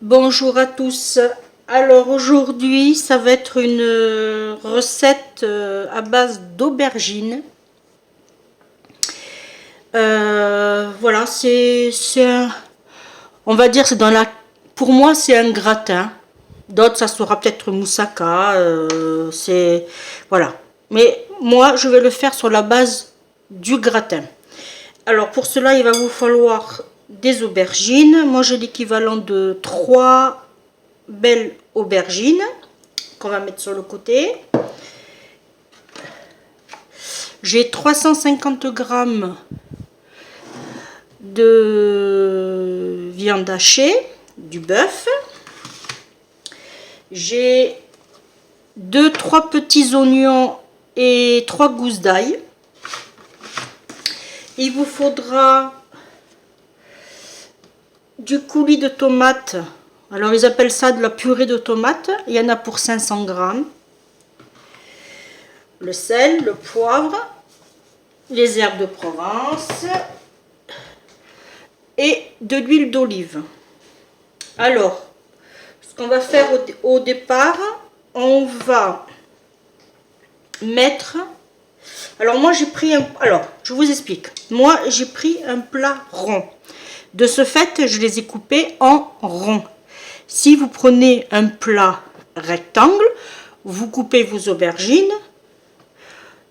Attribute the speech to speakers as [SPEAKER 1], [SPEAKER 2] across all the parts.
[SPEAKER 1] Bonjour à tous. Alors aujourd'hui, ça va être une recette à base d'aubergines. Voilà, on va dire, c'est dans la, pour moi, c'est un gratin. D'autres, ça sera peut-être moussaka. Voilà. Mais moi, je vais le faire sur la base du gratin. Alors pour cela, il va vous falloir des aubergines. Moi, j'ai l'équivalent de 3 belles aubergines qu'on va mettre sur le côté. J'ai 350 grammes de viande hachée, du bœuf. J'ai 2-3 petits oignons et 3 gousses d'ail. Il vous faudra du coulis de tomates. Alors ils appellent ça de la purée de tomates. Il y en a pour 500 grammes. Le sel, le poivre, les herbes de Provence et de l'huile d'olive. Alors, ce qu'on va faire au départ, on va mettre... Alors moi j'ai pris un... Alors, je vous explique. Moi j'ai pris un plat rond. De ce fait, je les ai coupés en rond. Si vous prenez un plat rectangle, vous coupez vos aubergines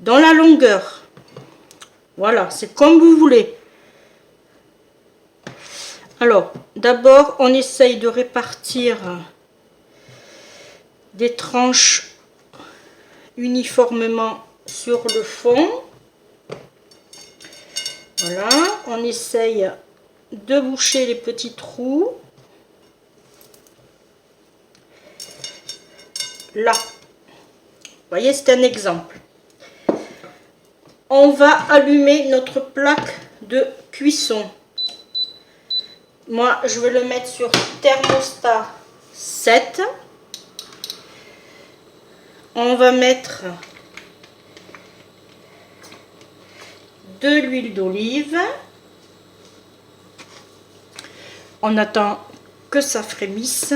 [SPEAKER 1] dans la longueur. Voilà, c'est comme vous voulez. Alors, d'abord, on essaye de répartir des tranches uniformément sur le fond. Voilà, on essaye de boucher les petits trous. Là, vous voyez, c'est un exemple. On va allumer notre plaque de cuisson. Moi, je vais le mettre sur thermostat 7. On va mettre de l'huile d'olive. On attend que ça frémisse.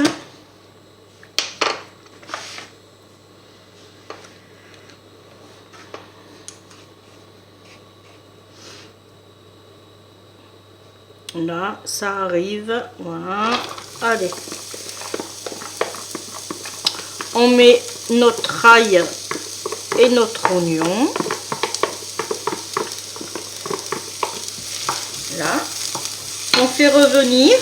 [SPEAKER 1] Là, ça arrive. Voilà. Allez. On met notre ail et notre oignon. Là. On fait revenir.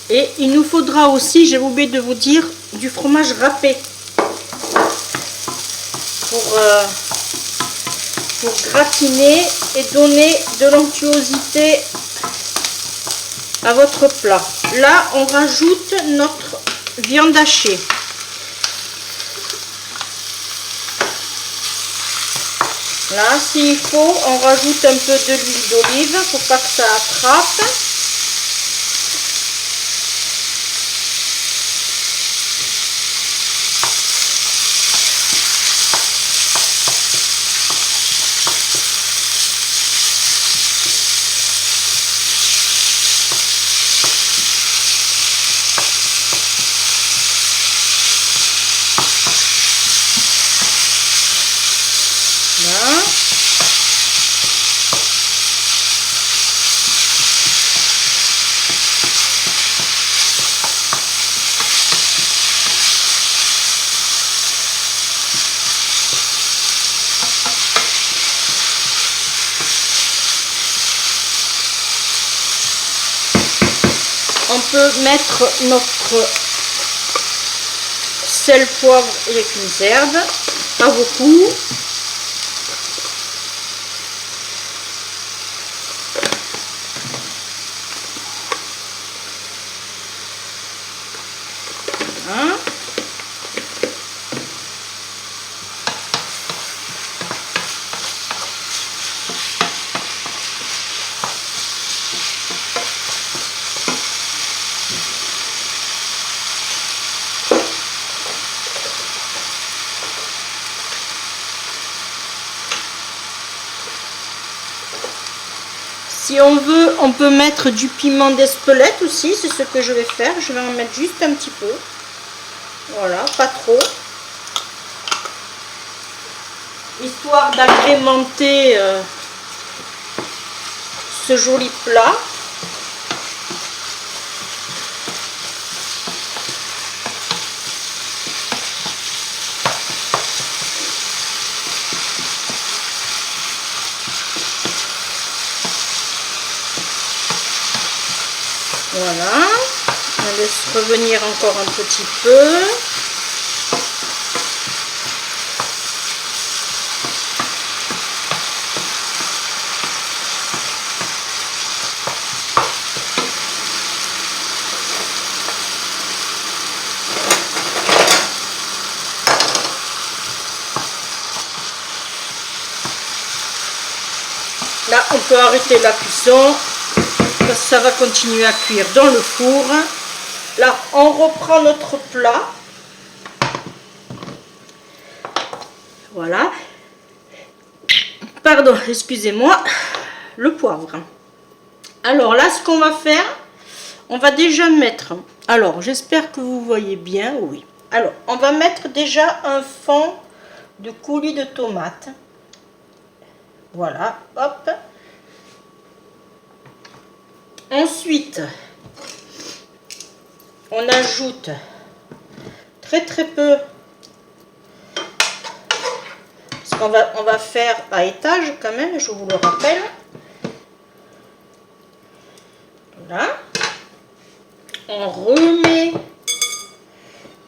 [SPEAKER 1] Et il nous faudra aussi, j'ai oublié de vous dire, du fromage râpé pour gratiner et donner de l'onctuosité à votre plat. Là, on rajoute notre viande hachée. Là, s'il faut, on rajoute un peu de l'huile d'olive pour pas que ça attrape. Là. On peut mettre notre sel, poivre et les fines herbes, pas beaucoup. Hein? Si on veut, on peut mettre du piment d'Espelette aussi, c'est ce que je vais faire. Je vais en mettre juste un petit peu. Voilà, pas trop. Histoire d'agrémenter ce joli plat. Voilà, on laisse revenir encore un petit peu. Là, on peut arrêter la cuisson. Ça va continuer à cuire dans le four. Là, on reprend notre plat. Voilà. Pardon, excusez-moi. Le poivre. Alors là, ce qu'on va faire, on va déjà mettre... Alors, j'espère que vous voyez bien. Oui. Alors, on va mettre déjà un fond de coulis de tomates. Voilà. Hop. Ensuite, on ajoute très peu, parce qu'on va faire à étage quand même, je vous le rappelle. Voilà. On remet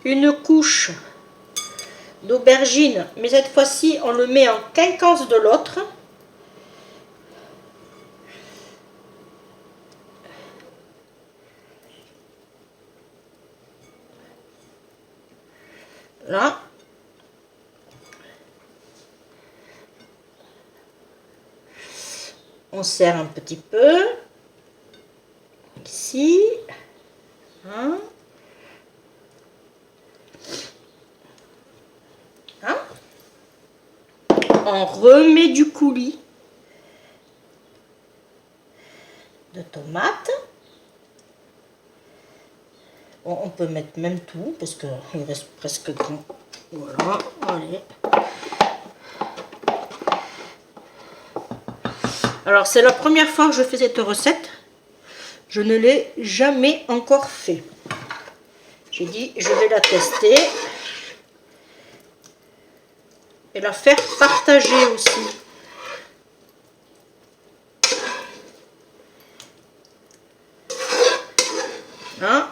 [SPEAKER 1] une couche d'aubergine, mais cette fois-ci, on le met en quinconce de l'autre. Là, on serre un petit peu, ici, hein. Hein. On remet du coulis de tomates. Bon, on peut mettre même tout, parce qu'il reste presque grand. Voilà, allez. Alors, c'est la première fois que je fais cette recette. Je ne l'ai jamais encore fait. J'ai dit, je vais la tester. Et la faire partager aussi. Hein?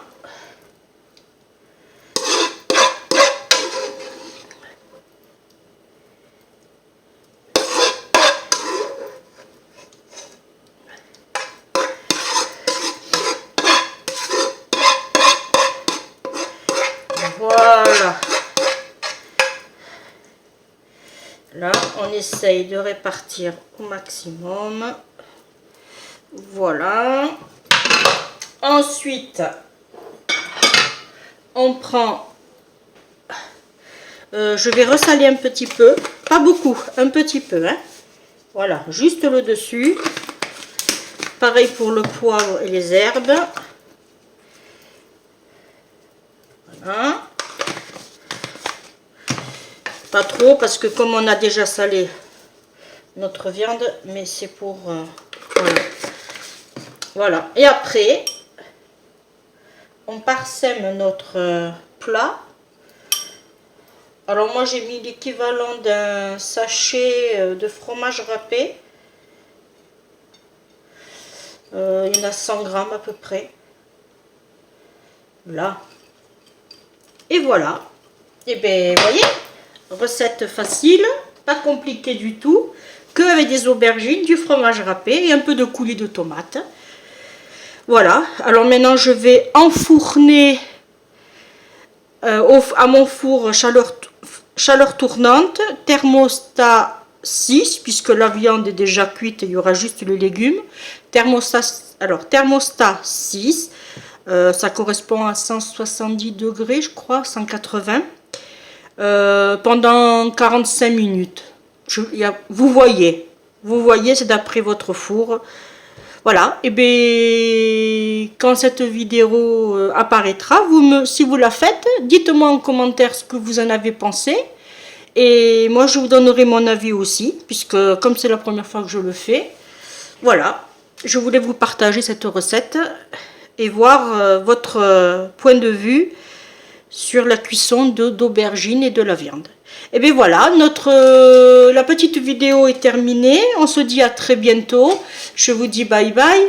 [SPEAKER 1] Voilà. Là, on essaye de répartir au maximum. Voilà. Ensuite, on prend... je vais ressaler un petit peu. Pas beaucoup, un petit peu. Hein. Voilà, juste le dessus. Pareil pour le poivre et les herbes. Voilà. Pas trop parce que comme on a déjà salé notre viande, mais c'est pour... voilà. Voilà. Et après, on parsème notre plat. Alors moi j'ai mis l'équivalent d'un sachet de fromage râpé. Il y en a 100 grammes à peu près. Là. Et voilà. Et bien, vous voyez, recette facile, pas compliquée du tout, que avec des aubergines, du fromage râpé et un peu de coulis de tomates. Voilà. Alors maintenant, je vais enfourner à mon four chaleur tournante, thermostat 6, puisque la viande est déjà cuite, il y aura juste les légumes. Thermostat 6. Ça correspond à 170 degrés, je crois, 180, pendant 45 minutes. Vous voyez, c'est d'après votre four. Voilà, et bien quand cette vidéo apparaîtra, si vous la faites, dites-moi en commentaire ce que vous en avez pensé. Et moi je vous donnerai mon avis aussi, puisque comme c'est la première fois que je le fais, voilà, je voulais vous partager cette recette et voir votre point de vue sur la cuisson d'aubergines et de la viande. Et bien voilà, la petite vidéo est terminée. On se dit à très bientôt. Je vous dis bye bye.